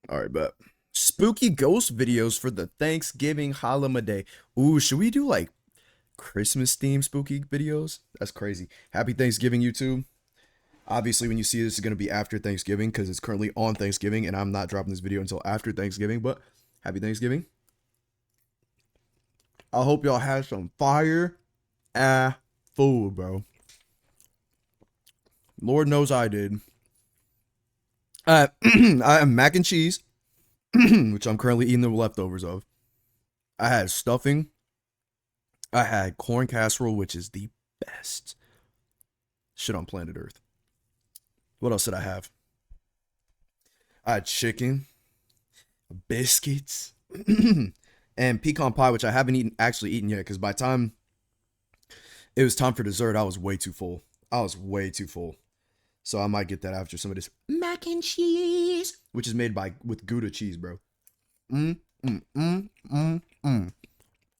All right, but spooky ghost videos for the Thanksgiving holiday. Ooh, should we do like Christmas themed spooky videos? That's crazy. Happy Thanksgiving, YouTube. Obviously, when you see this, it's going to be after Thanksgiving because it's currently on Thanksgiving and I'm not dropping this video until after Thanksgiving, but happy Thanksgiving. I hope y'all had some fire food, bro. Lord knows I did. I have mac and cheese, which I'm currently eating the leftovers of. I had stuffing. I had corn casserole, which is the best shit on planet Earth. What else did I have? I had chicken, biscuits, and pecan pie, which I haven't actually eaten yet, because by the time it was time for dessert, I was way too full. So I might get that after some of this mac and cheese, which is made with Gouda cheese, bro.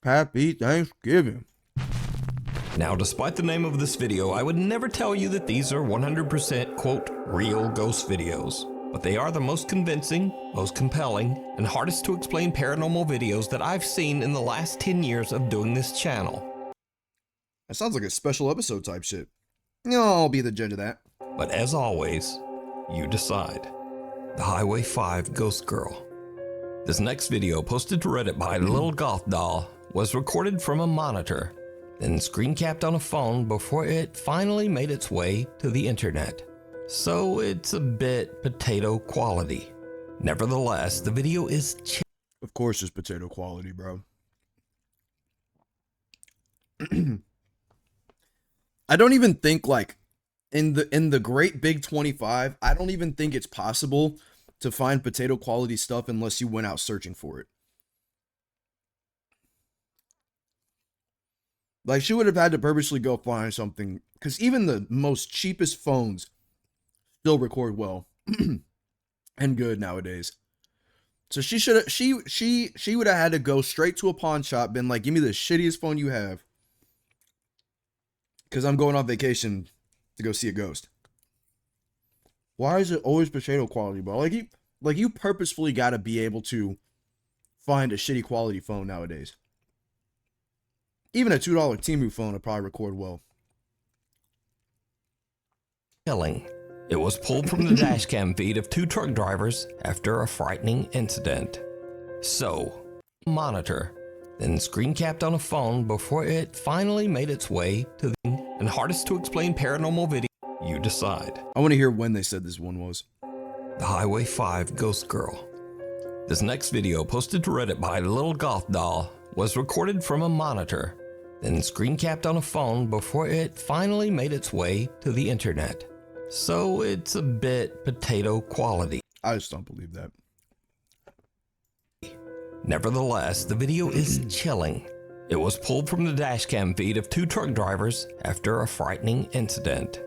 Happy Thanksgiving. Now, despite the name of this video, I would never tell you that these are 100% quote real ghost videos. But they are the most convincing, most compelling, and hardest to explain paranormal videos that I've seen in the last 10 years of doing this channel. That sounds like a special episode type shit. I'll be the judge of that. But as always, you decide. The Highway 5 Ghost Girl. This next video, posted to Reddit by Little Goth Doll, was recorded from a monitor, then screen capped on a phone before it finally made its way to the internet. So it's a bit potato quality. Nevertheless, the video is of course it's potato quality, bro. I don't even think like in the great big 25, I don't even think it's possible to find potato quality stuff unless you went out searching for it. Like, she would have had to purposely go find something, because even the most cheapest phones still record well and good nowadays. So she would have had to go straight to a pawn shop, been like, give me the shittiest phone you have, because I'm going on vacation to go see a ghost. Why is it always potato quality, bro? Like you purposefully got to be able to find a shitty quality phone nowadays. Even a $2 Temu phone would probably record well. Killing. It was pulled from the dashcam feed of two truck drivers after a frightening incident. So, monitor, then screen capped on a phone before it finally made its way to the and hardest to explain paranormal video. You decide. I want to hear when they said this one was. The Highway 5 Ghost Girl. This next video, posted to Reddit by Little Goth Doll, was recorded from a monitor, then screen capped on a phone before it finally made its way to the internet. So it's a bit potato quality. I just don't believe that. Nevertheless, the video is chilling. It was pulled from the dashcam feed of two truck drivers after a frightening incident.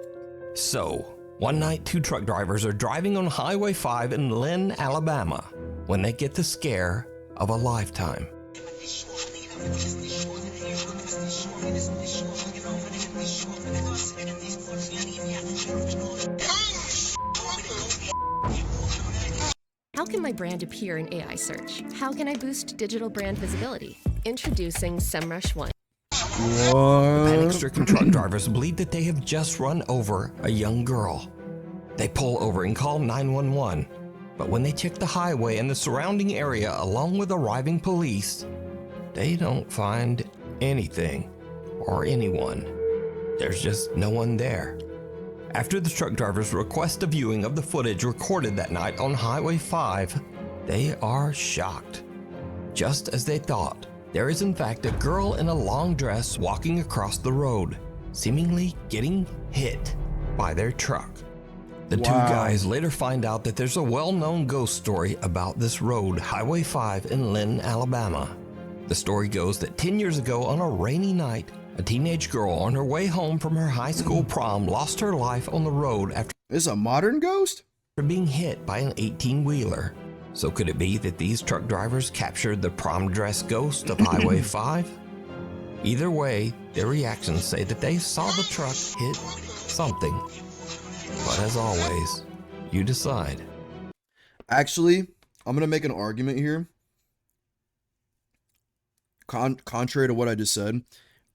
So, one night, two truck drivers are driving on Highway 5 in Lynn, Alabama, when they get the scare of a lifetime. How can my brand appear in AI search? How can I boost digital brand visibility? Introducing SEMrush One. Panic-stricken truck drivers believe that they have just run over a young girl. They pull over and call 911, but when they check the highway and the surrounding area along with arriving police, they don't find anything or anyone. There's just no one there. After the truck drivers request a viewing of the footage recorded that night on Highway 5, they are shocked. Just as they thought, there is in fact a girl in a long dress walking across the road, seemingly getting hit by their truck. The two guys later find out that there's a well-known ghost story about this road, Highway 5 in Lynn, Alabama. The story goes that 10 years ago on a rainy night, a teenage girl on her way home from her high school prom lost her life on the road after This a modern ghost? being hit by an 18-wheeler. So could it be that these truck drivers captured the prom dress ghost of Highway 5? Either way, their reactions say that they saw the truck hit something. But as always, you decide. Actually, I'm gonna make an argument here. Contrary to what I just said,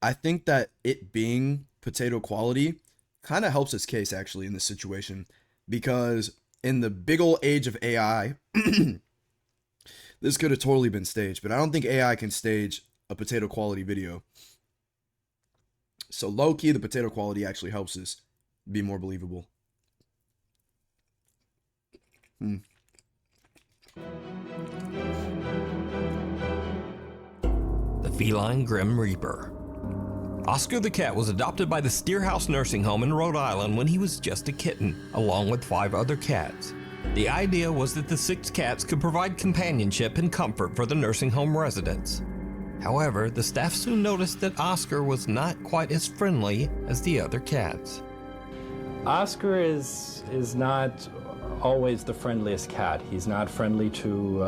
I think that it being potato quality kind of helps its case actually in this situation, because in the big old age of AI, this could have totally been staged, but I don't think AI can stage a potato quality video. So low key, the potato quality actually helps us be more believable. The feline Grim Reaper. Oscar the cat was adopted by the Steerhouse Nursing Home in Rhode Island when he was just a kitten, along with 5 other cats. The idea was that the 6 cats could provide companionship and comfort for the nursing home residents. However, the staff soon noticed that Oscar was not quite as friendly as the other cats. Oscar is not always the friendliest cat. He's not friendly to,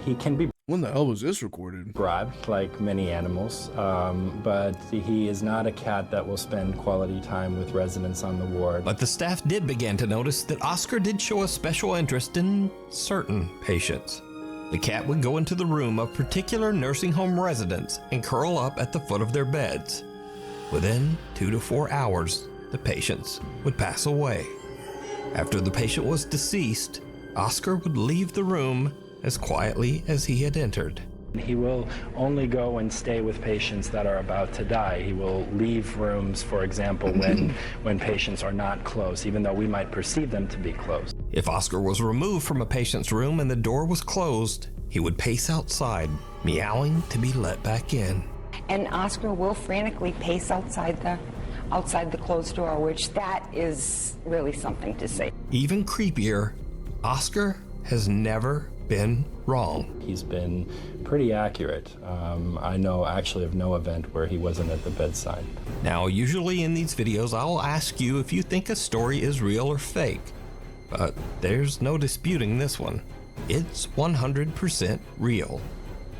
he can be When the hell was this recorded? bribed like many animals, but he is not a cat that will spend quality time with residents on the ward. But the staff did begin to notice that Oscar did show a special interest in certain patients. The cat would go into the room of particular nursing home residents and curl up at the foot of their beds. Within 2 to 4 hours, the patients would pass away. After the patient was deceased, Oscar would leave the room as quietly as he had entered. He will only go and stay with patients that are about to die. He will leave rooms, for example, when patients are not close, even though we might perceive them to be close. If Oscar was removed from a patient's room and the door was closed, he would pace outside, meowing to be let back in. And Oscar will frantically pace outside the closed door, which that is really something to see. Even creepier, Oscar has never been wrong. He's been pretty accurate. I know actually of no event where he wasn't at the bedside. Now, usually in these videos, I will ask you if you think a story is real or fake, but there's no disputing this one. It's 100% real.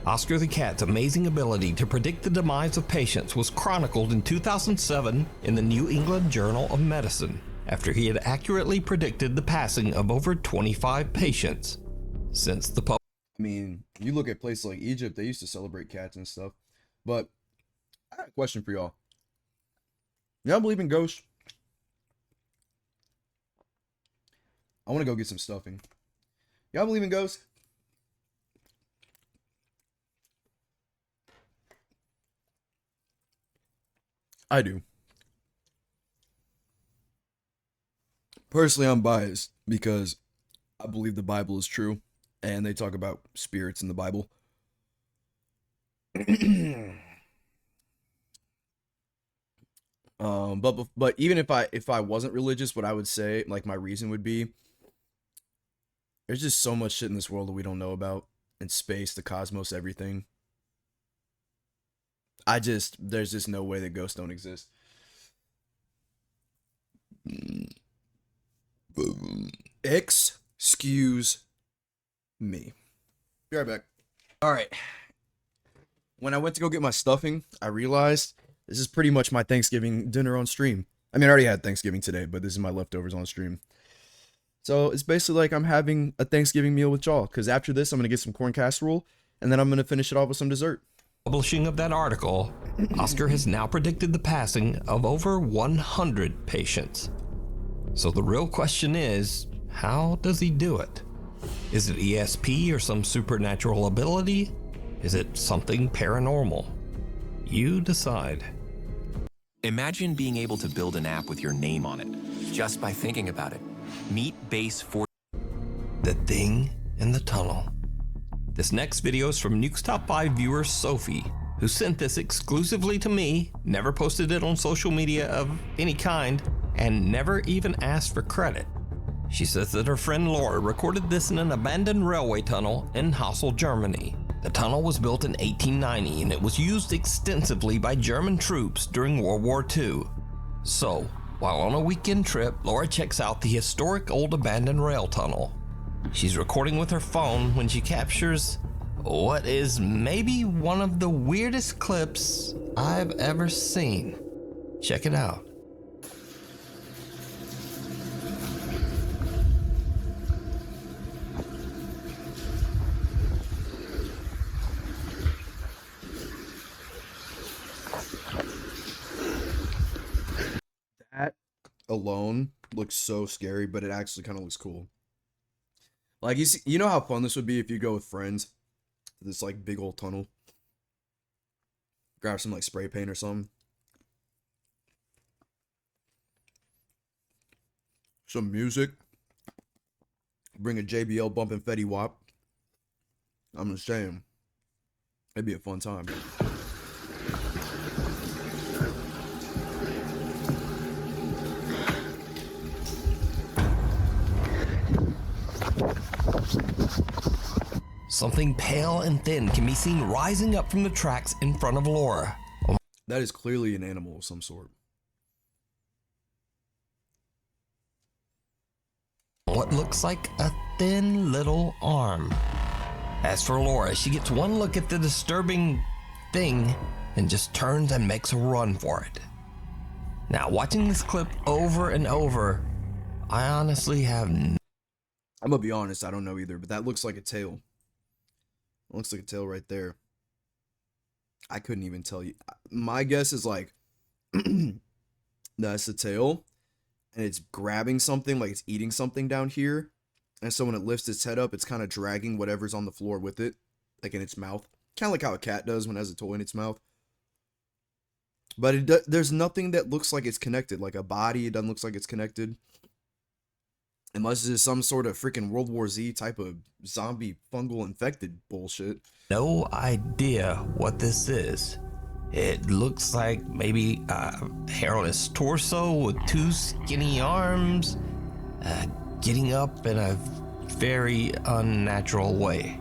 Oscar the cat's amazing ability to predict the demise of patients was chronicled in 2007 in the New England Journal of Medicine, after he had accurately predicted the passing of over 25 patients. Since the I mean, you look at places like Egypt, they used to celebrate cats and stuff. But I got a question for y'all. Y'all believe in ghosts? I want to go get some stuffing. Y'all believe in ghosts? I do. Personally, I'm biased because I believe the Bible is true, and they talk about spirits in the Bible. But even if I wasn't religious, what I would say, like my reason would be, there's just so much shit in this world that we don't know about, in space, the cosmos, everything. There's just no way that ghosts don't exist. Excuse me. Be right back. All right. When I went to go get my stuffing, I realized this is pretty much my Thanksgiving dinner on stream. I mean, I already had Thanksgiving today, but this is my leftovers on stream. So it's basically like I'm having a Thanksgiving meal with y'all, because after this, I'm going to get some corn casserole, and then I'm going to finish it off with some dessert. publishing of that article, Oscar has now predicted the passing of over 100 patients. So the real question is, how does he do it? Is it ESP or some supernatural ability? Is it something paranormal? You decide. Imagine being able to build an app with your name on it, just by thinking about it. Meet Base 4. The Thing in the Tunnel. This next video is from Nuke's Top 5 viewer Sophie, who sent this exclusively to me, never posted it on social media of any kind, and never even asked for credit. She says that her friend Laura recorded this in an abandoned railway tunnel in Hassel, Germany. The tunnel was built in 1890 and it was used extensively by German troops during World War II. So, while on a weekend trip, Laura checks out the historic old abandoned rail tunnel. She's recording with her phone when she captures what is maybe one of the weirdest clips I've ever seen. Check it out. alone looks so scary, but it actually kind of looks cool. Like, you know how fun this would be if you go with friends to this, like, big old tunnel? Grab some, like, spray paint or something. Some music. Bring a JBL bumping Fetty Wap. I'm just saying. It'd be a fun time. Something pale and thin can be seen rising up from the tracks in front of Laura. That is clearly an animal of some sort. What looks like a thin little arm. As for Laura, she gets one look at the disturbing thing and just turns and makes a run for it. Now, watching this clip over and over, I honestly have I'm gonna be honest, I don't know either, but that looks like a tail. It looks like a tail right there. I couldn't even tell you. My guess is like, that's the tail, and it's grabbing something, like it's eating something down here. And so when it lifts its head up, it's kind of dragging whatever's on the floor with it, like in its mouth. Kind of like how a cat does when it has a toy in its mouth. But there's nothing that looks like it's connected. Like a body, it doesn't look like it's connected. Unless it's some sort of freaking World War Z type of zombie fungal infected bullshit. no idea what this is. It looks like maybe a hairless torso with two skinny arms, getting up in a very unnatural way.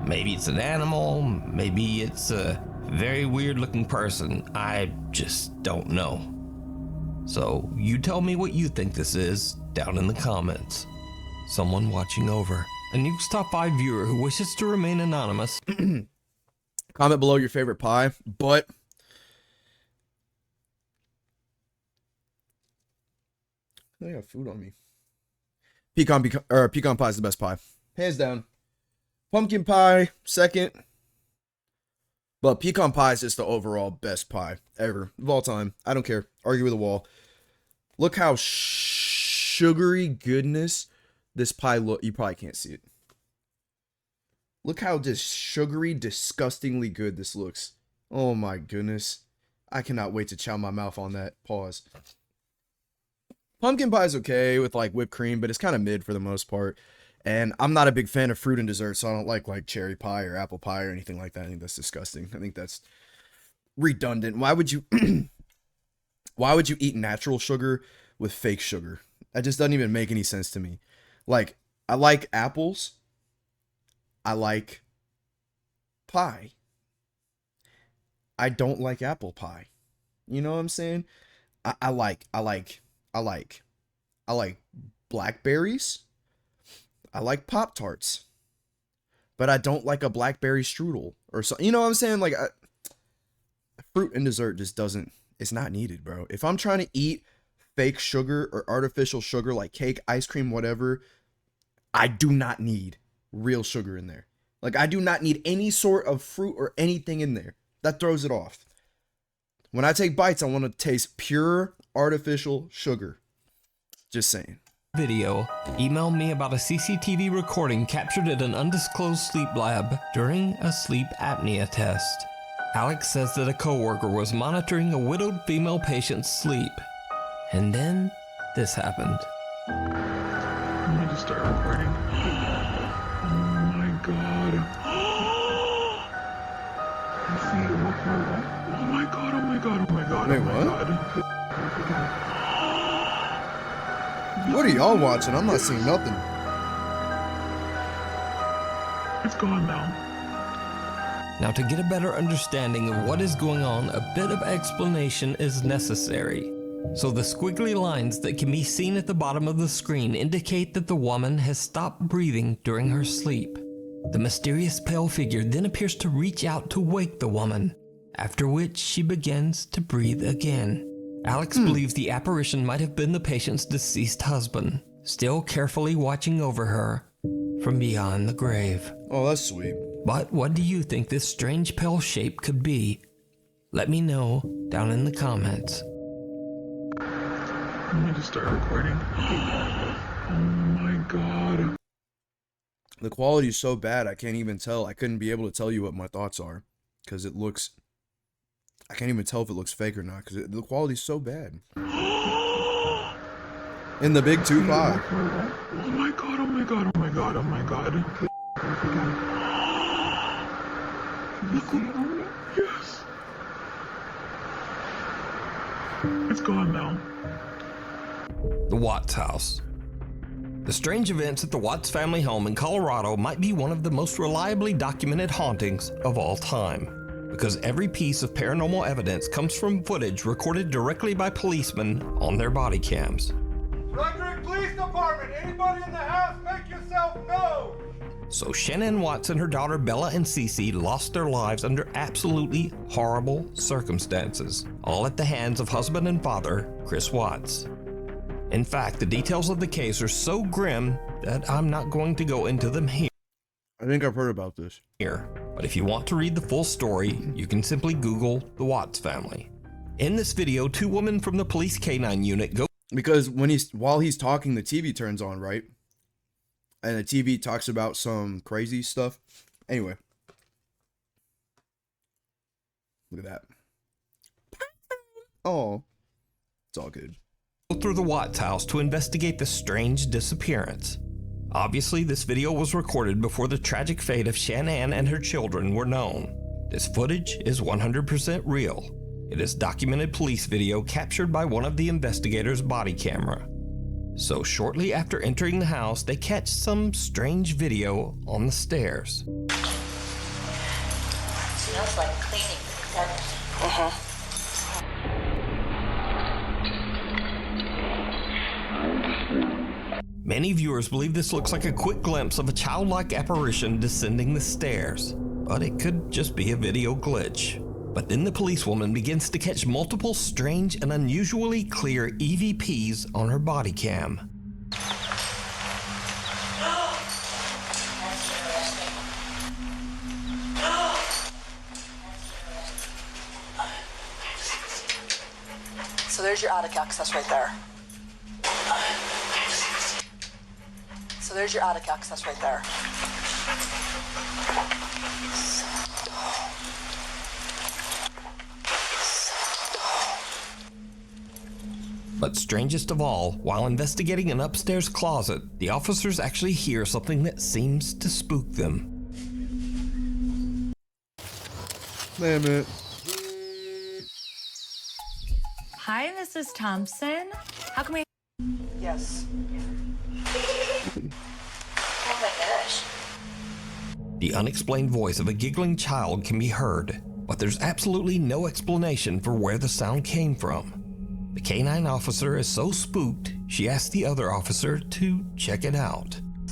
Maybe it's an animal, maybe it's a very weird looking person. I just don't know. So you tell me what you think this is down in the comments. Someone watching over. A Nuke's Top 5 viewer who wishes to remain anonymous. Comment below your favorite pie, but I got food on me. Pecan pie is the best pie, hands down. Pumpkin pie second, but pecan pie is just the overall best pie ever of all time. I don't care. Argue with a wall. Look how sugary goodness this pie look. You probably can't see it. Look how just sugary, disgustingly good this looks. Oh my goodness. I cannot wait to chow my mouth on that. Pause. Pumpkin pie is okay with like whipped cream, but it's kind of mid for the most part. And I'm not a big fan of fruit and dessert, so I don't like cherry pie or apple pie or anything like that. I think that's disgusting. I think that's redundant. Why would you why would you eat natural sugar with fake sugar? That just doesn't even make any sense to me. Like, I like apples. I like pie. I don't like apple pie. You know what I'm saying? I like blackberries. I like Pop-Tarts. But I don't like a blackberry strudel or so. You know what I'm saying? Like, fruit and dessert just doesn't, it's not needed, bro. If I'm trying to eat fake sugar or artificial sugar like cake, ice cream, whatever, I do not need real sugar in there. Like, I do not need any sort of fruit or anything in there. That throws it off. When I take bites, I want to taste pure artificial sugar. Just saying. Video, email me about a CCTV recording captured at an undisclosed sleep lab during a sleep apnea test. Alex says that a coworker was monitoring a widowed female patient's sleep. And then this happened. I'm going to start recording. Oh my god. I see it. Oh my god, oh my god, oh my god. Wait, oh my what? God. What are y'all watching? I'm not seeing nothing. It's gone now. Now, to get a better understanding of what is going on, a bit of explanation is necessary. So the squiggly lines that can be seen at the bottom of the screen indicate that the woman has stopped breathing during her sleep. The mysterious pale figure then appears to reach out to wake the woman, after which she begins to breathe again. Alex believes the apparition might have been the patient's deceased husband, still carefully watching over her from beyond the grave. Oh, that's sweet. But what do you think this strange pale shape could be? Let me know down in the comments. Let me just start recording. Oh my god. The quality is so bad, I can't even tell. I couldn't be able to tell you what my thoughts are. Because it looks... I can't even tell if it looks fake or not. Because the quality is so bad. In the big 2.5. Oh my god, oh my god, oh my god, oh my god. Yes. It's gone now. The Watts house. The strange events at the Watts family home in Colorado might be one of the most reliably documented hauntings of all time, because every piece of paranormal evidence comes from footage recorded directly by policemen on their body cams. Frederick Police Department, anybody in the house, make yourself known! So Shannon Watts and her daughter Bella and Cece lost their lives under absolutely horrible circumstances, all at the hands of husband and father, Chris Watts. In fact, the details of the case are so grim that I'm not going to go into them here. I think I've heard about this. But if you want to read the full story, you can simply Google the Watts family. In this video, two women from the police K-9 unit go... Because while he's talking, the TV turns on, right? And the TV talks about some crazy stuff. Anyway. Look at that. Oh. It's all good. through the Watts house to investigate the strange disappearance. Obviously, this video was recorded before the tragic fate of Shanann and her children were known. This footage is 100% real. It is documented police video captured by one of the investigators' body camera. So shortly after entering the house, they catch some strange video on the stairs. It smells like cleaning, doesn't it? Many viewers believe this looks like a quick glimpse of a childlike apparition descending the stairs, but it could just be a video glitch. But then the policewoman begins to catch multiple strange and unusually clear EVPs on her body cam. So there's your attic access right there. So there's your attic access right there. But strangest of all, while investigating an upstairs closet, the officers actually hear something that seems to spook them. Damn it. Hi, Mrs. Thompson. How can we... Yes. Oh my gosh. The unexplained voice of a giggling child can be heard, but there's absolutely no explanation for where the sound came from. The K-9 officer is so spooked, she asks the other officer to check it out. Oh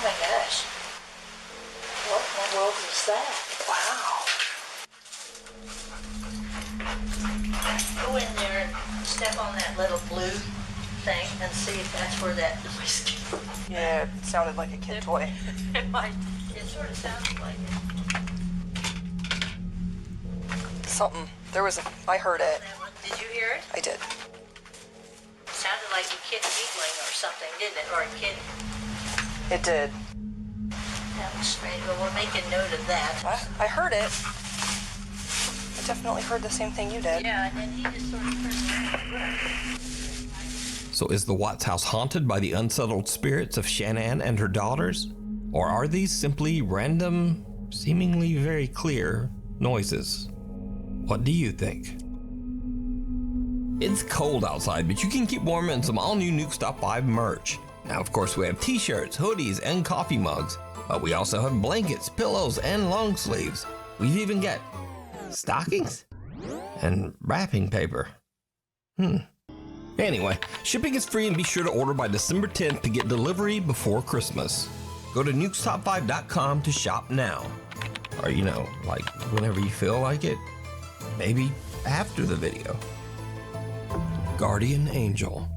my gosh. What in the world is that? Wow. Go in there and step on that little blue thing and see if that's where that noise came from. Yeah, it sounded like a kid toy. It might. It sort of sounded like it. Something. There was a... I heard it. Did you hear it? I did. It sounded like a kid giggling or something, didn't it? Or a kid. It did. That was strange. Well, we'll make a note of that. I heard it. I definitely heard the same thing you did. Yeah, and then he just sort of turned around. So is the Watts house haunted by the unsettled spirits of Shanann and her daughters? Or are these simply random, seemingly very clear noises? What do you think? It's cold outside, but you can keep warm in some all-new Nuke Top 5 merch. Now, of course, we have t-shirts, hoodies, and coffee mugs, but we also have blankets, pillows, and long sleeves. We've even got stockings and wrapping paper. Anyway, shipping is free and be sure to order by December 10th to get delivery before Christmas. Go to nukestop5.com to shop now. Or, you know, like whenever you feel like it. Maybe after the video. Guardian Angel.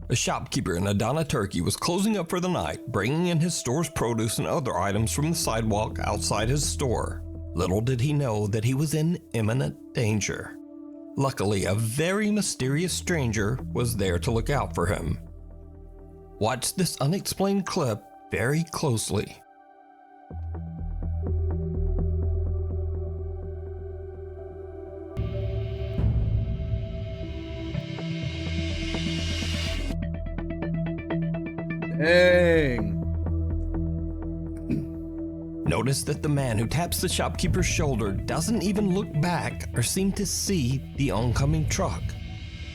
A shopkeeper in Adana, Turkey was closing up for the night, bringing in his store's produce and other items from the sidewalk outside his store. Little did he know that he was in imminent danger. Luckily, a very mysterious stranger was there to look out for him. Watch this unexplained clip very closely. Dang. Notice that the man who taps the shopkeeper's shoulder doesn't even look back or seem to see the oncoming truck.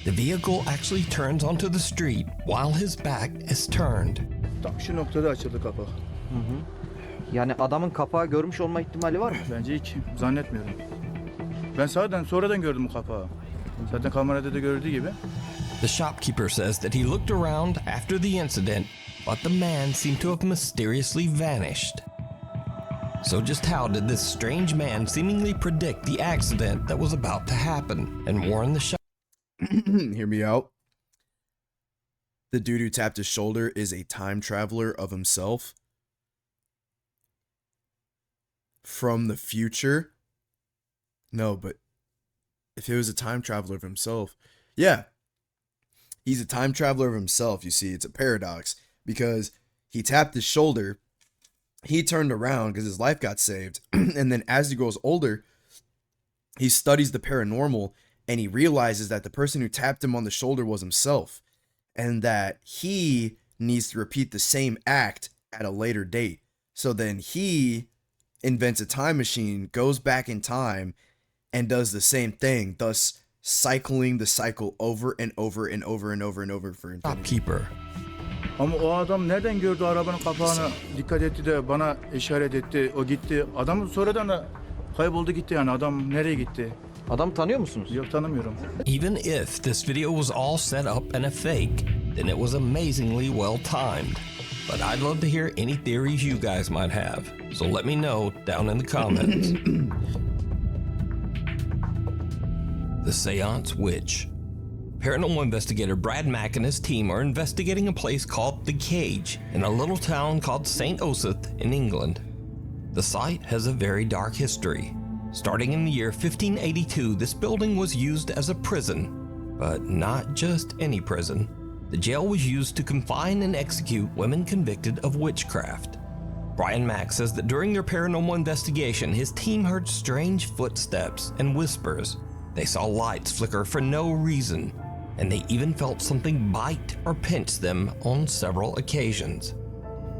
The vehicle actually turns onto the street while his back is turned. Tam şu noktada açıldı kapağı. Yani adamın kapağı görmüş olma ihtimali var mı? Bence hiç zannetmiyorum. Ben sonradan gördüm bu kapağı. Zaten kamerada da gördüğü gibi. The shopkeeper says that he looked around after the incident, but the man seemed to have mysteriously vanished. So just how did this strange man seemingly predict the accident that was about to happen and warn the shop? Hear me out. The dude who tapped his shoulder is a time traveler of himself from the future. No, but if it was a time traveler of himself, yeah, he's a time traveler of himself. You see, it's a paradox because he tapped his shoulder, he turned around because his life got saved, and then as he grows older, he studies the paranormal and he realizes that the person who tapped him on the shoulder was himself, and that he needs to repeat the same act at a later date. So then he invents a time machine, goes back in time, and does the same thing, thus cycling the cycle over and over and over and over and over for infinity. Shopkeeper. Ama o adam nereden gördü arabanın kapağını, dikkat etti de bana işaret etti, o gitti. Adam sonradan da kayboldu gitti yani, adam nereye gitti? Adam tanıyor musunuz? Yok, tanımıyorum. Even if this video was all set up and a fake, then it was amazingly well timed. But I'd love to hear any theories you guys might have, so let me know down in the comments. The Seance Witch. Paranormal investigator Brad Mack and his team are investigating a place called The Cage in a little town called St. Osyth in England. The site has a very dark history. Starting in the year 1582, this building was used as a prison, but not just any prison. The jail was used to confine and execute women convicted of witchcraft. Brian Mack says that during their paranormal investigation, his team heard strange footsteps and whispers. They saw lights flicker for no reason, and they even felt something bite or pinch them on several occasions.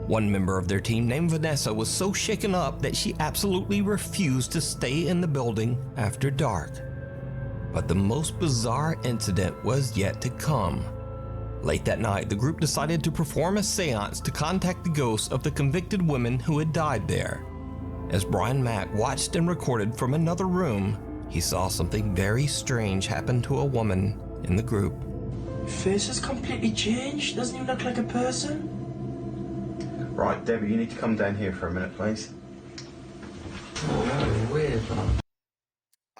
One member of their team named Vanessa was so shaken up that she absolutely refused to stay in the building after dark. But the most bizarre incident was yet to come. Late that night, the group decided to perform a seance to contact the ghosts of the convicted women who had died there. As Brian Mack watched and recorded from another room, he saw something very strange happen to a woman in the group. Face has completely changed. Doesn't even look like a person. Right, Debbie, you need to come down here for a minute, please. Oh, that was weird, man.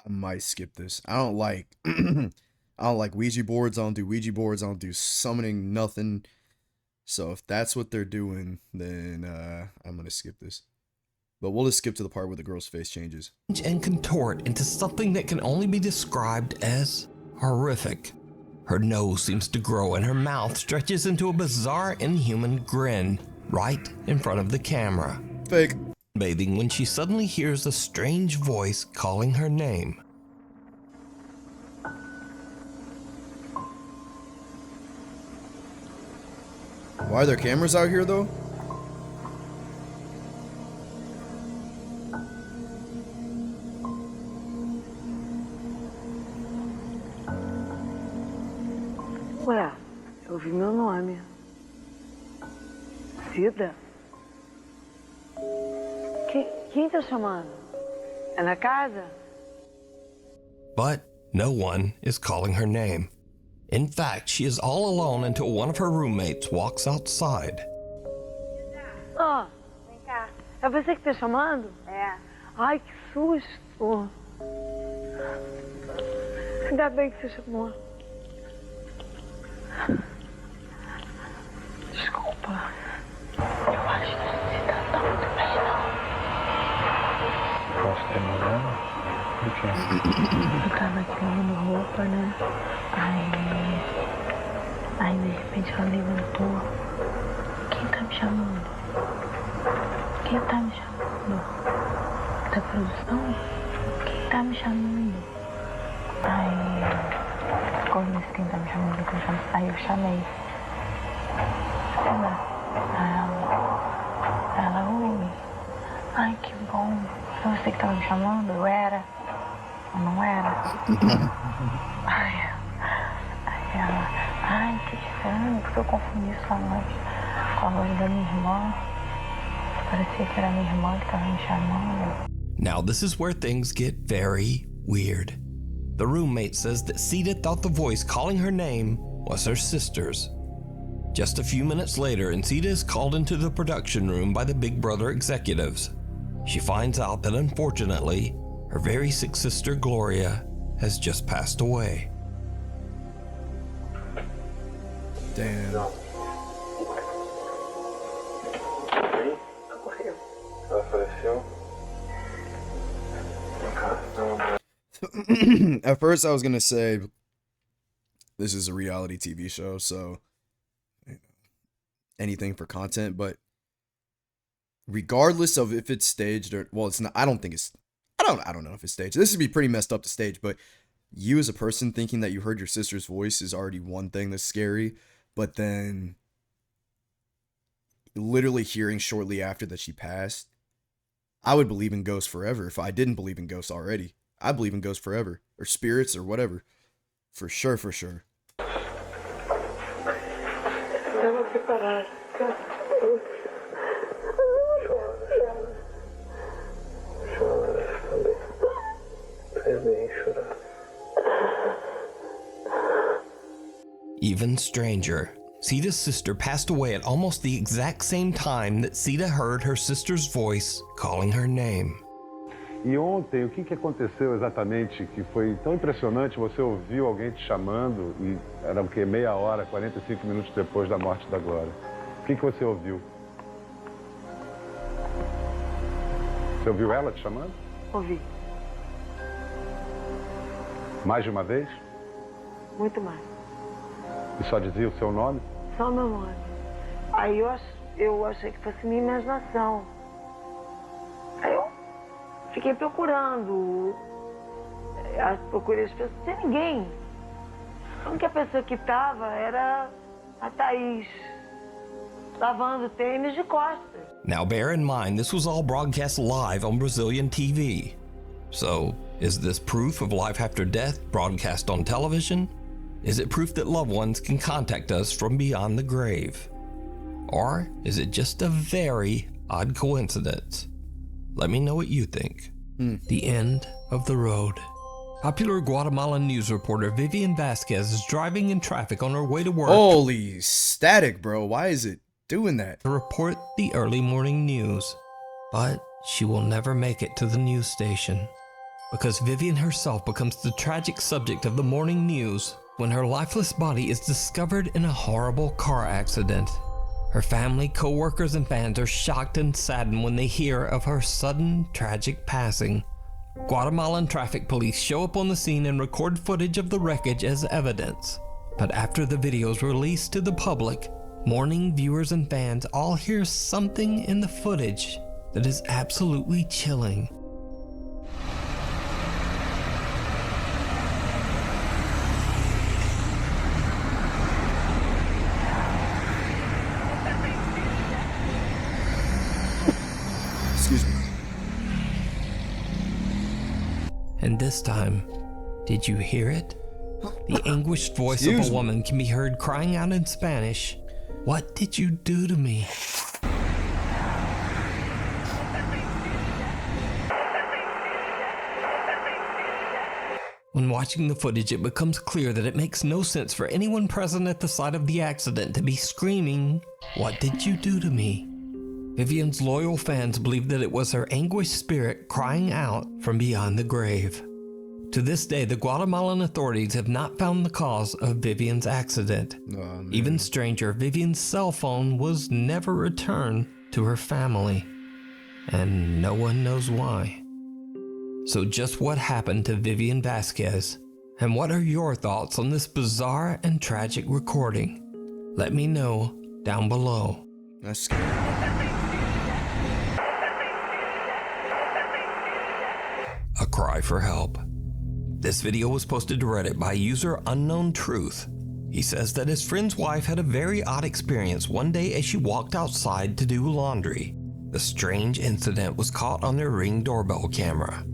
I might skip this. I don't like I don't like Ouija boards. I don't do Ouija boards. I don't do summoning, nothing. So if that's what they're doing, then I'm gonna skip this. But we'll just skip to the part where the girl's face changes. And contort into something that can only be described as horrific. Her nose seems to grow and her mouth stretches into a bizarre inhuman grin right in front of the camera. Fake. Bathing when she suddenly hears a strange voice calling her name. Why are there cameras out here though? Ué, eu ouvi meu nome. Cida? Quem tá chamando? É na casa? But no one is calling her name. In fact, she is all alone until one of her roommates walks outside. Ah, vem cá. É você que tá chamando? É. Ai, que susto. Ainda bem que você chamou. Desculpa. Eu acho que você tá muito bem, não. Posso ter mudado? Do que? Eu tava aqui lavando roupa Aí de repente ela levantou. Quem tá me chamando? Quem tá me chamando? Da produção? Quem tá me chamando? Aí, quando eu disse quem tá me chamando, aí eu chamei. Ela, oi. Ai, que bom. Foi você que tava me chamando? Eu era? Eu não era? Aí ela, ai, que estranho, porque eu confundi sua voz com a voz da minha irmã. Parecia que era minha irmã que tava me chamando. Now this is where things get very weird. The roommate says that Sita thought the voice calling her name was her sister's. Just a few minutes later, Sita is called into the production room by the Big Brother executives. She finds out that unfortunately, her very sick sister Gloria has just passed away. Damn. At first I was gonna say this is a reality TV show, so anything for content, but regardless of if it's staged or, well, it's not, I don't know if it's staged. This would be pretty messed up to stage, but you as a person thinking that you heard your sister's voice is already one thing that's scary, but then literally hearing shortly after that she passed, I would believe in ghosts forever if I didn't believe in ghosts already. I believe in ghosts forever, or spirits or whatever. For sure, for sure. Even stranger, Sita's sister passed away at almost the exact same time that Sita heard her sister's voice calling her name. E ontem, o que aconteceu exatamente que foi tão impressionante? Você ouviu alguém te chamando e era o quê? Meia hora, 45 minutos depois da morte da Glória. O que você ouviu? Você ouviu ela te chamando? Ouvi. Mais de uma vez? Muito mais. E só dizia o seu nome? Só meu nome. Aí eu achei que fosse minha imaginação. Aí eu fiquei procurando. Procurei as pessoas, sem ninguém. A única pessoa que estava era a Thaís, lavando tênis de costas. Now bear in mind, this was all broadcast live on Brazilian TV. So, is this proof of life after death broadcast on television? Is it proof that loved ones can contact us from beyond the grave? Or is it just a very odd coincidence? Let me know what you think. The end of the road. Popular Guatemalan news reporter Vivian Vasquez is driving in traffic on her way to work. Holy static, bro. Why is it doing that? To report the early morning news. But she will never make it to the news station, because Vivian herself becomes the tragic subject of the morning news when her lifeless body is discovered in a horrible car accident. Her family, co-workers, and fans are shocked and saddened when they hear of her sudden, tragic passing. Guatemalan traffic police show up on the scene and record footage of the wreckage as evidence. But after the video is released to the public, mourning viewers and fans all hear something in the footage that is absolutely chilling. Excuse me. And this time, did you hear it? The anguished voice of a woman can be heard crying out in Spanish, "What did you do to me?" When watching the footage, it becomes clear that it makes no sense for anyone present at the site of the accident to be screaming, "What did you do to me?" Vivian's loyal fans believe that it was her anguished spirit crying out from beyond the grave. To this day, the Guatemalan authorities have not found the cause of Vivian's accident. Even stranger, Vivian's cell phone was never returned to her family, and no one knows why. So just what happened to Vivian Vasquez, and what are your thoughts on this bizarre and tragic recording? Let me know down below. That's scary. A cry for help. This video was posted to Reddit by user Unknown Truth. He says that his friend's wife had a very odd experience one day as she walked outside to do laundry. The strange incident was caught on their Ring doorbell camera.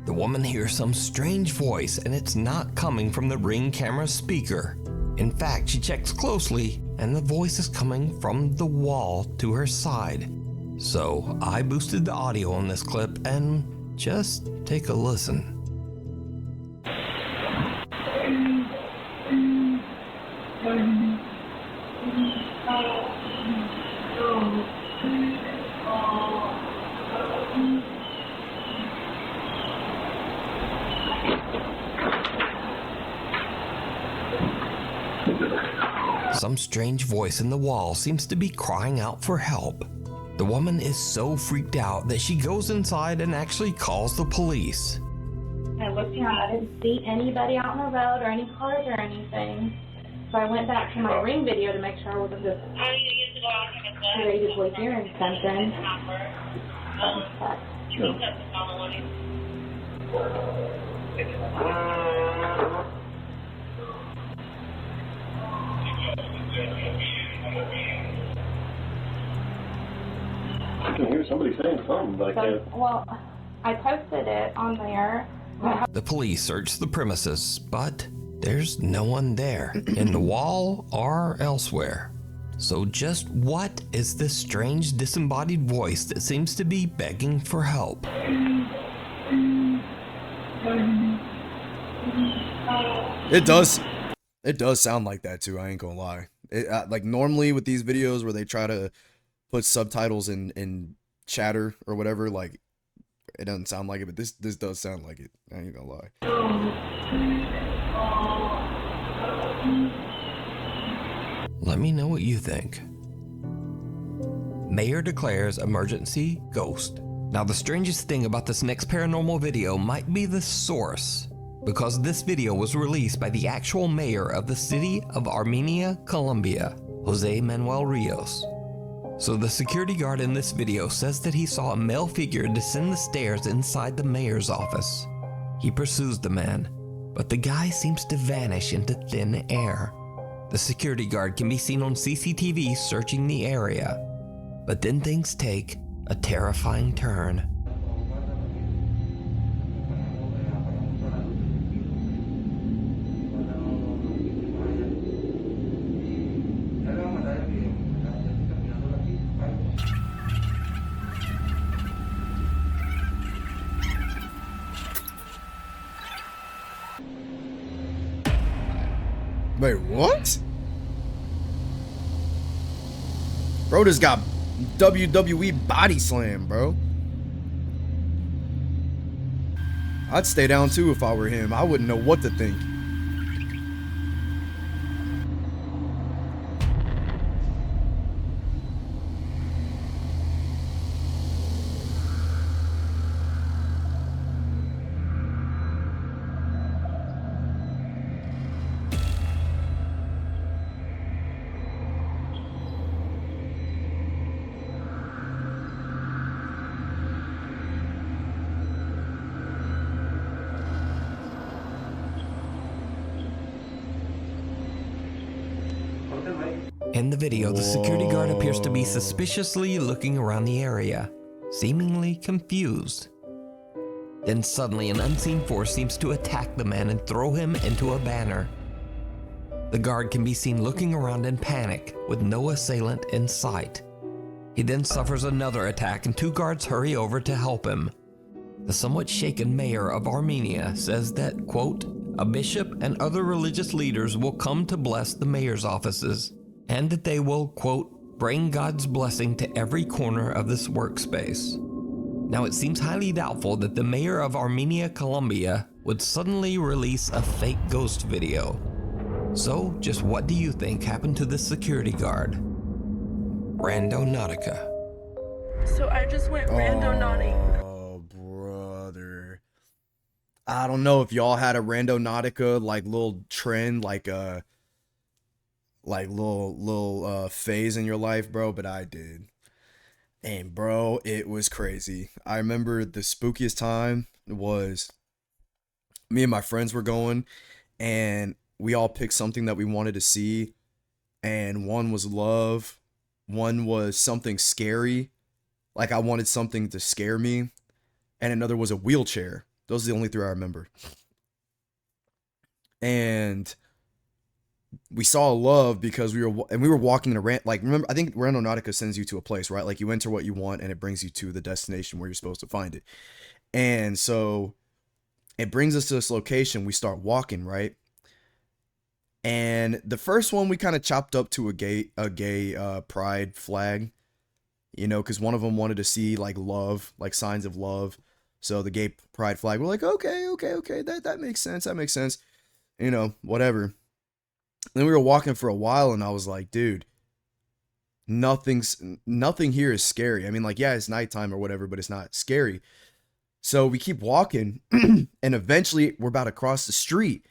The woman hears some strange voice, and it's not coming from the Ring camera speaker. In fact, she checks closely, and the voice is coming from the wall to her side. So I boosted the audio on this clip, and just take a listen. Some strange voice in the wall seems to be crying out for help. The woman is so freaked out that she goes inside and actually calls the police. I looked around, I didn't see anybody out on the road or any cars or anything. So I went back to my Ring video to make sure I wasn't just creatively hearing something. I can hear somebody saying something, but I can't. Well, I posted it on there. The police search the premises, but there's no one there, in the wall or elsewhere. So just what is this strange disembodied voice that seems to be begging for help? It does sound like that too, I ain't gonna lie. Like normally with these videos where they try to put subtitles in chatter or whatever, like it doesn't sound like it, but this does sound like it. I ain't gonna lie. Let me know what you think. Mayor declares emergency ghost. Now the strangest thing about this next paranormal video might be the source, because this video was released by the actual mayor of the city of Armenia, Colombia, Jose Manuel Rios. So the security guard in this video says that he saw a male figure descend the stairs inside the mayor's office. He pursues the man, but the guy seems to vanish into thin air. The security guard can be seen on CCTV searching the area, but then things take a terrifying turn. Wait, what? Bro just got WWE body slam, bro. I'd stay down too if I were him. I wouldn't know what to think. In the video, the security guard appears to be suspiciously looking around the area, seemingly confused. Then suddenly an unseen force seems to attack the man and throw him into a banner. The guard can be seen looking around in panic with no assailant in sight. He then suffers another attack and two guards hurry over to help him. The somewhat shaken mayor of Armenia says that, quote, a bishop and other religious leaders will come to bless the mayor's offices, and that they will, quote, bring God's blessing to every corner of this workspace. Now, it seems highly doubtful that the mayor of Armenia, Colombia would suddenly release a fake ghost video. So, just what do you think happened to this security guard? Randonautica. So I just went randonauting. Oh, brother. I don't know if y'all had a Randonautica like little trend, like little phase in your life, bro, but I did. And bro, it was crazy. I remember the spookiest time was me and my friends were going, and we all picked something that we wanted to see, and one was love, one was something scary, like I wanted something to scare me, and another was a wheelchair. Those are the only three I remember. And we saw love because we were walking in a remember, I think Randonautica sends you to a place, right? Like you enter what you want and it brings you to the destination where you're supposed to find it. And so it brings us to this location. We start walking, right? And the first one we kind of chopped up to a gay pride flag, you know, because one of them wanted to see like love, like signs of love. So the gay pride flag, we're like, okay, that makes sense. That makes sense. You know, whatever. Then we were walking for a while and I was like, dude, nothing here is scary. I mean, like, yeah, it's nighttime or whatever, but it's not scary. So we keep walking and eventually we're about to cross the street.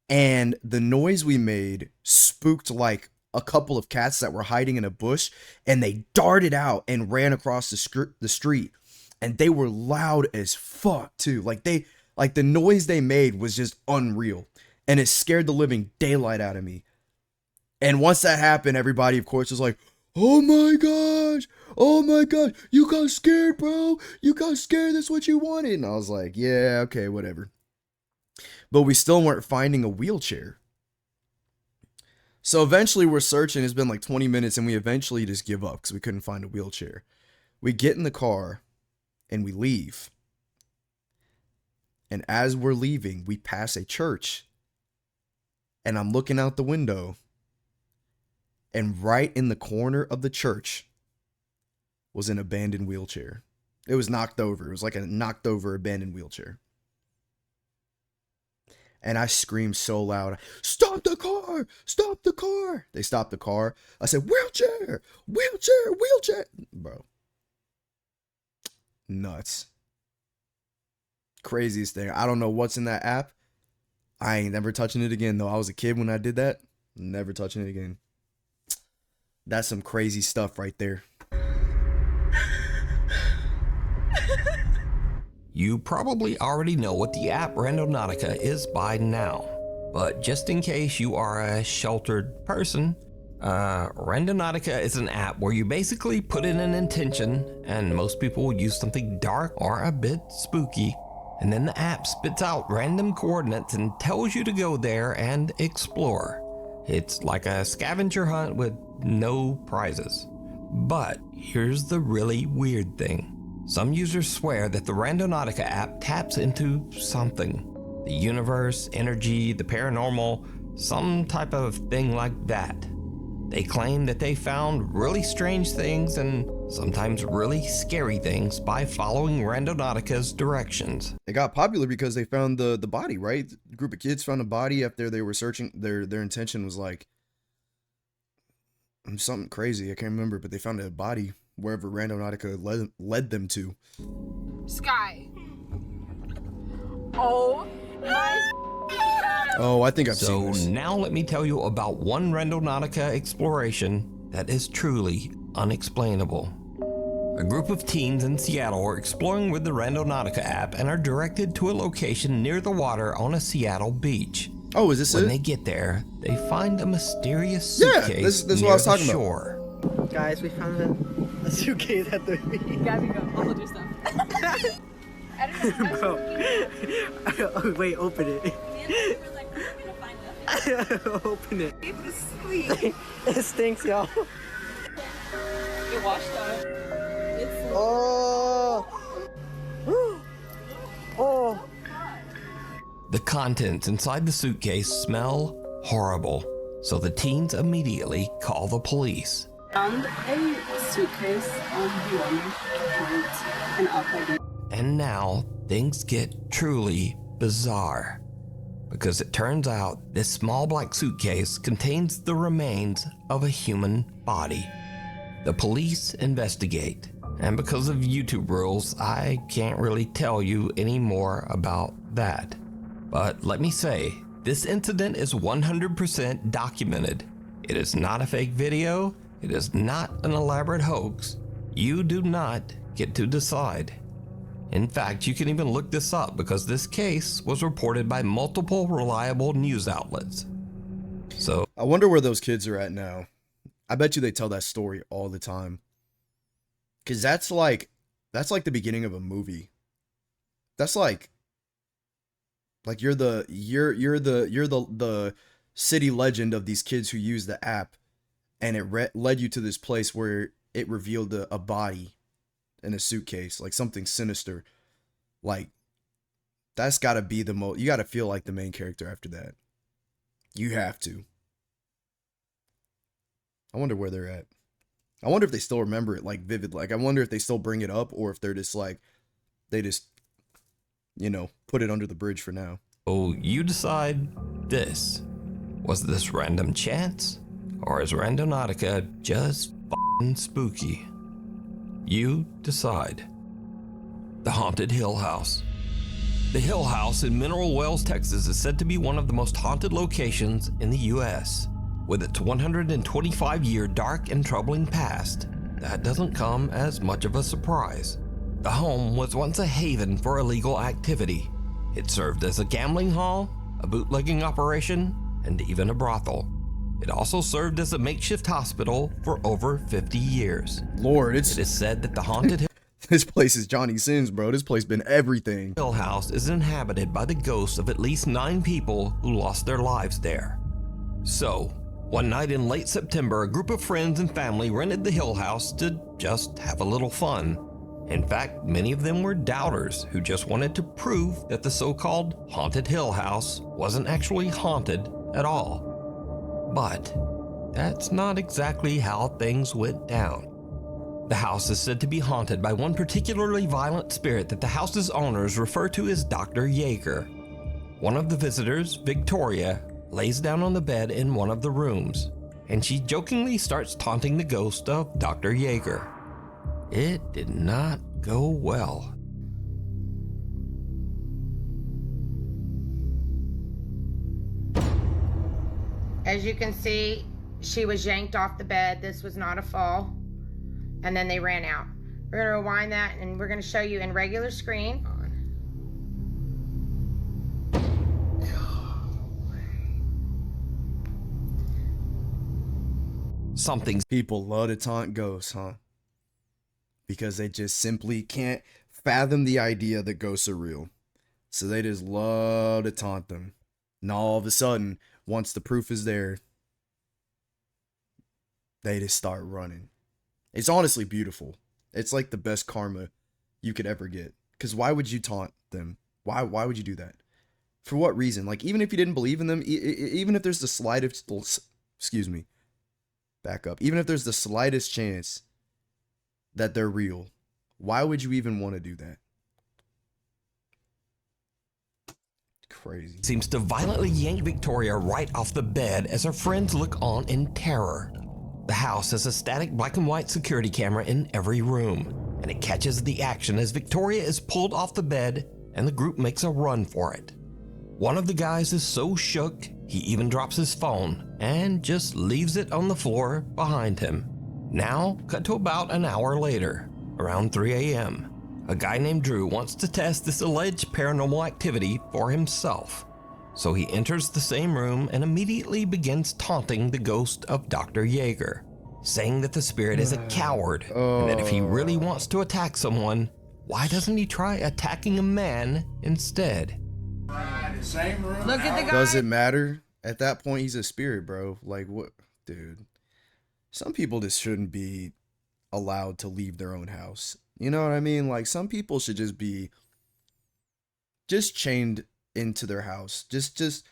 And the noise we made spooked like a couple of cats that were hiding in a bush, and they darted out and ran across the street. And they were loud as fuck too. Like the noise they made was just unreal. And it scared the living daylight out of me. And once that happened, everybody, of course, was like, oh my gosh, you got scared, bro. You got scared, that's what you wanted. And I was like, yeah, okay, whatever. But we still weren't finding a wheelchair. So eventually we're searching. It's been like 20 minutes and we eventually just give up because we couldn't find a wheelchair. We get in the car and we leave. And as we're leaving, we pass a church. And I'm looking out the window, and right in the corner of the church was an abandoned wheelchair. It was knocked over. It was like a knocked over abandoned wheelchair. And I screamed so loud, stop the car, stop the car. They stopped the car. I said, wheelchair, wheelchair, wheelchair. Bro. Nuts. Craziest thing. I don't know what's in that app. I ain't never touching it again, though. I was a kid when I did that. Never touching it again. That's some crazy stuff right there. You probably already know what the app Randonautica is by now. But just in case you are a sheltered person, Randonautica is an app where you basically put in an intention, and most people will use something dark or a bit spooky. And then the app spits out random coordinates and tells you to go there and explore. It's like a scavenger hunt with no prizes. But here's the really weird thing. Some users swear that the Randonautica app taps into something. The universe, energy, the paranormal, some type of thing like that. They claim that they found really strange things and sometimes really scary things by following Randonautica's directions. It got popular because they found the body, right? A group of kids found a body after they were searching. Their intention was like something crazy. I can't remember, but they found a body wherever Randonautica led them to. Sky. Oh my. Oh, I think I've seen this. So now let me tell you about one Randonautica exploration that is truly unexplainable. A group of teens in Seattle are exploring with the Randonautica app and are directed to a location near the water on a Seattle beach. Oh, is this when it? When they get there, they find a mysterious suitcase this is what near I was the talking shore. About. Guys, we found a suitcase at the beach. Gabby, go. I'll hold your stuff. I don't know. Bro. Oh, wait, open it. Open it. It stinks, y'all. It washed up. Oh. Oh. The contents inside the suitcase smell horrible, so the teens immediately call the police. Found a suitcase on the front and up. And now things get truly bizarre, because it turns out this small black suitcase contains the remains of a human body. The police investigate, and because of YouTube rules, I can't really tell you any more about that. But let me say, this incident is 100% documented. It is not a fake video. It is not an elaborate hoax. You do not get to decide. In fact, you can even look this up because this case was reported by multiple reliable news outlets. So, I wonder where those kids are at now. I bet you they tell that story all the time. Cause that's like the beginning of a movie. That's like you're the city legend of these kids who use the app, and it led you to this place where it revealed a body in a suitcase, like something sinister. Like, that's gotta be you gotta feel like the main character after that. You have to. I wonder where they're at. I wonder if they still remember it like vivid. Like, I wonder if they still bring it up, or if they're just like, they just, put it under the bridge for now. Oh, you decide this. Was this random chance? Or is Randonautica just f***ing spooky? You decide. The Haunted Hill House. The Hill House in Mineral Wells, Texas is said to be one of the most haunted locations in the U.S. With its 125-year dark and troubling past, that doesn't come as much of a surprise. The home was once a haven for illegal activity. It served as a gambling hall, a bootlegging operation, and even a brothel. It also served as a makeshift hospital for over 50 years. Lord, it is said that the Haunted Hill This place is Johnny Sins, bro. This place been everything. Hill House is inhabited by the ghosts of at least 9 people who lost their lives there. So, one night in late September, a group of friends and family rented the Hill House to just have a little fun. In fact, many of them were doubters who just wanted to prove that the so-called Haunted Hill House wasn't actually haunted at all. But that's not exactly how things went down. The house is said to be haunted by one particularly violent spirit that the house's owners refer to as Dr. Yeager. One of the visitors, Victoria, lays down on the bed in one of the rooms, and she jokingly starts taunting the ghost of Dr. Yeager. It did not go well. As you can see, she was yanked off the bed. This was not a fall. And then they ran out. We're going to rewind that, and we're going to show you in regular screen. People love to taunt ghosts, huh? Because they just simply can't fathom the idea that ghosts are real. So they just love to taunt them. And all of a sudden, once the proof is there, they just start running. It's honestly beautiful. It's like the best karma you could ever get. Because why would you taunt them? Why would you do that? For what reason? Like, even if you didn't believe in them, even if there's the slightest, excuse me, back up. Even if there's the slightest chance that they're real, why would you even want to do that? Crazy. Seems to violently yank Victoria right off the bed as her friends look on in terror. The house has a static black and white security camera in every room, and it catches the action as Victoria is pulled off the bed and the group makes a run for it. One of the guys is so shook, he even drops his phone and just leaves it on the floor behind him. Now, cut to about an hour later, around 3 a.m. A guy named Drew wants to test this alleged paranormal activity for himself. So he enters the same room and immediately begins taunting the ghost of Dr. Yeager, saying that the spirit is a coward and that if he really wants to attack someone, why doesn't he try attacking a man instead? Look at the guy. Does it matter? At that point, he's a spirit, bro. Like, what? Dude. Some people just shouldn't be allowed to leave their own house. You know what I mean? Like, some people should just be chained into their house. Just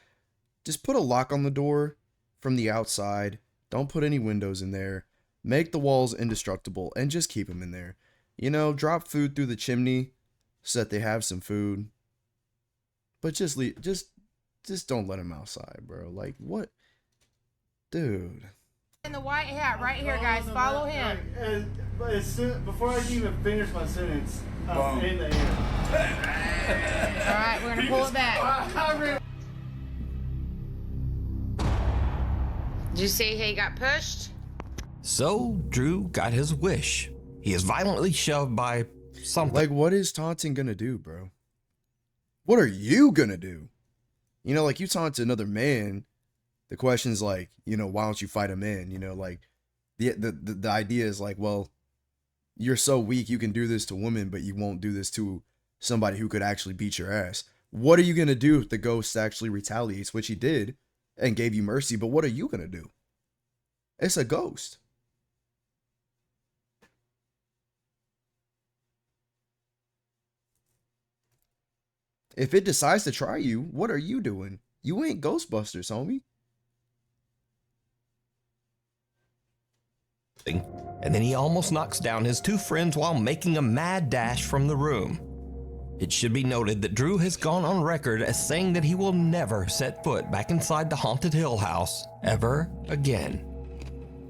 put a lock on the door from the outside. Don't put any windows in there. Make the walls indestructible and just keep them in there. You know, drop food through the chimney so that they have some food. But just don't let them outside, bro. Like, what? Dude. In the white hat right here, guys. Follow him. But before I can even finish my sentence, I'm in the air. All right, we're going to pull it back. Did you see he got pushed? So, Drew got his wish. He is violently shoved by something. Like, what is taunting gonna do, bro? What are you gonna do? You know, like, you taunt another man. The question's like, you know, why don't you fight a man? You know, like, the idea is like, well, you're so weak you can do this to women, but you won't do this to somebody who could actually beat your ass. What are you gonna do if the ghost actually retaliates, which he did, and gave you mercy? But what are you gonna do? It's a ghost. If it decides to try you, what are you doing? You ain't Ghostbusters, homie. And then he almost knocks down his two friends while making a mad dash from the room. It should be noted that Drew has gone on record as saying that he will never set foot back inside the Haunted Hill House ever again.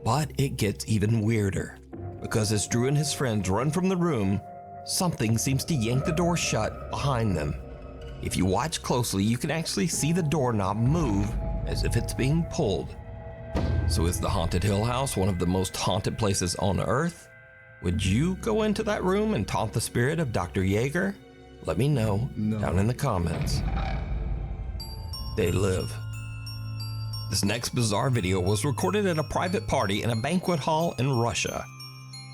But it gets even weirder, because as Drew and his friends run from the room, something seems to yank the door shut behind them. If you watch closely, you can actually see the doorknob move as if it's being pulled. So is the Haunted Hill House one of the most haunted places on Earth? Would you go into that room and taunt the spirit of Dr. Yeager? Let me know down in the comments. They live. This next bizarre video was recorded at a private party in a banquet hall in Russia.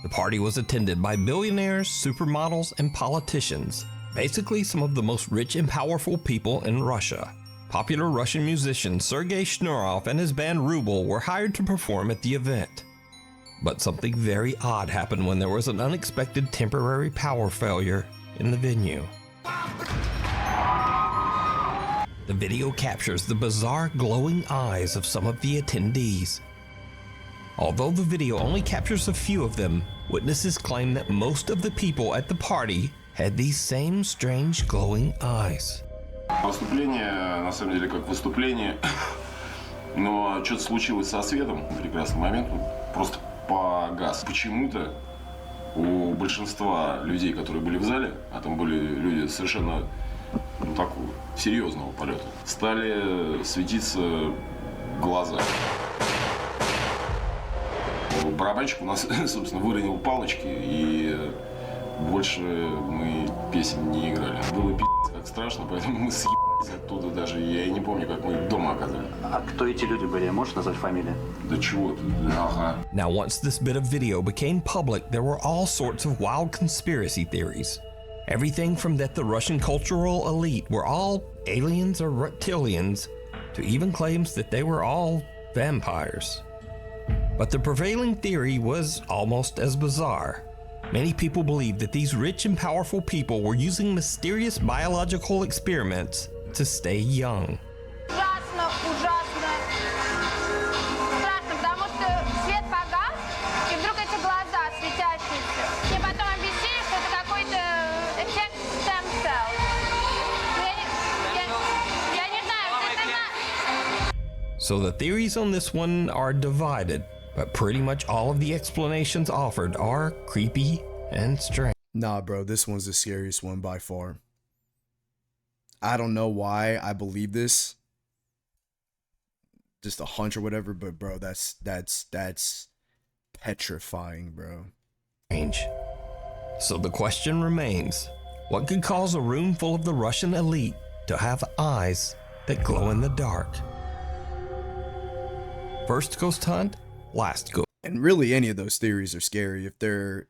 The party was attended by billionaires, supermodels, and politicians. Basically, some of the most rich and powerful people in Russia. Popular Russian musician Sergei Shnorov and his band Ruble were hired to perform at the event. But something very odd happened when there was an unexpected temporary power failure in the venue. The video captures the bizarre glowing eyes of some of the attendees. Although the video only captures a few of them, witnesses claim that most of the people at the party had these same strange glowing eyes. Выступление, на самом деле, как выступление, но что-то случилось со светом в прекрасный момент, просто погас. Почему-то у большинства людей, которые были в зале, а там были люди совершенно такого серьезного полета, стали светиться глаза. Барабанщик у нас, собственно, выронил палочки, и больше мы песен не играли. Было пи***ц как страшно, поэтому мы съебались оттуда даже. Я и не помню, как мы дома оказались. А кто эти люди были? Можешь назвать фамилии? Да чего ты? Ага. Now, once this bit of video became public, there were all sorts of wild conspiracy theories. Everything from that the Russian cultural elite were all aliens or reptilians, to even claims that they were all vampires. But the prevailing theory was almost as bizarre. Many people believe that these rich and powerful people were using mysterious biological experiments to stay young. Ужасно, ужасно. Страшно, потому что свет погас, и вдруг эти глаза светящиеся. Мне потом объяснили, что это какой-то эффект stem cell. Я не знаю, это... So the theories on this one are divided, but pretty much all of the explanations offered are creepy and strange. Nah, bro, this one's the scariest one by far. I don't know why I believe this. Just a hunch or whatever, but bro, that's petrifying, bro. Strange. So the question remains, what could cause a room full of the Russian elite to have eyes that glow in the dark? First ghost hunt, last ghost. And really, any of those theories are scary. If they're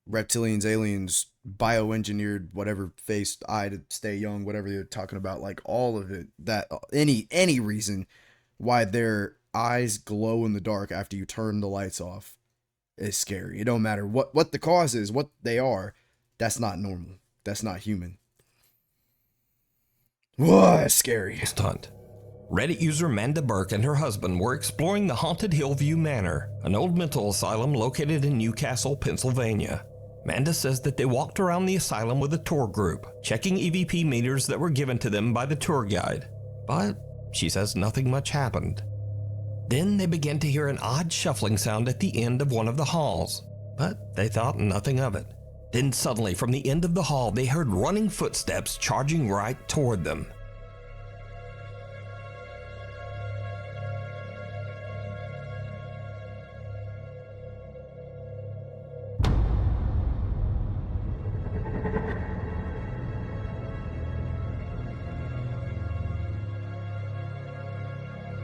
reptilians, aliens, bioengineered, whatever, face, eye to stay young, whatever you're talking about, like all of it, that any reason why their eyes glow in the dark after you turn the lights off is scary. It don't matter what the cause is, what they are. That's not normal. That's not human. Whoa, that's scary. Hunt. Reddit user Manda Burke and her husband were exploring the haunted Hillview Manor, an old mental asylum located in Newcastle, Pennsylvania. Manda says that they walked around the asylum with a tour group, checking EVP meters that were given to them by the tour guide. But she says nothing much happened. Then they began to hear an odd shuffling sound at the end of one of the halls, but they thought nothing of it. Then suddenly, from the end of the hall, they heard running footsteps charging right toward them.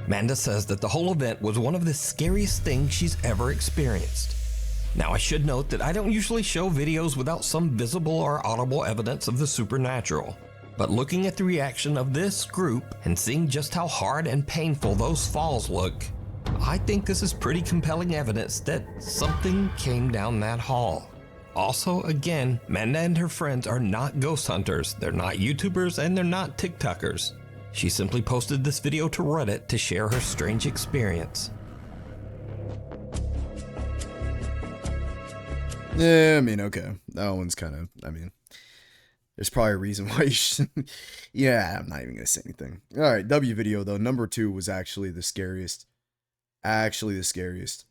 Manda says that the whole event was one of the scariest things she's ever experienced. Now, I should note that I don't usually show videos without some visible or audible evidence of the supernatural. But looking at the reaction of this group and seeing just how hard and painful those falls look, I think this is pretty compelling evidence that something came down that hall. Also, again, Manda and her friends are not ghost hunters, they're not YouTubers, and they're not TikTokers. She simply posted this video to Reddit to share her strange experience. Yeah, I mean, okay. That one's kind of, I mean, there's probably a reason why you shouldn't. Yeah, I'm not even going to say anything. All right, W video, though. Number 2 was actually the scariest. Actually, the scariest.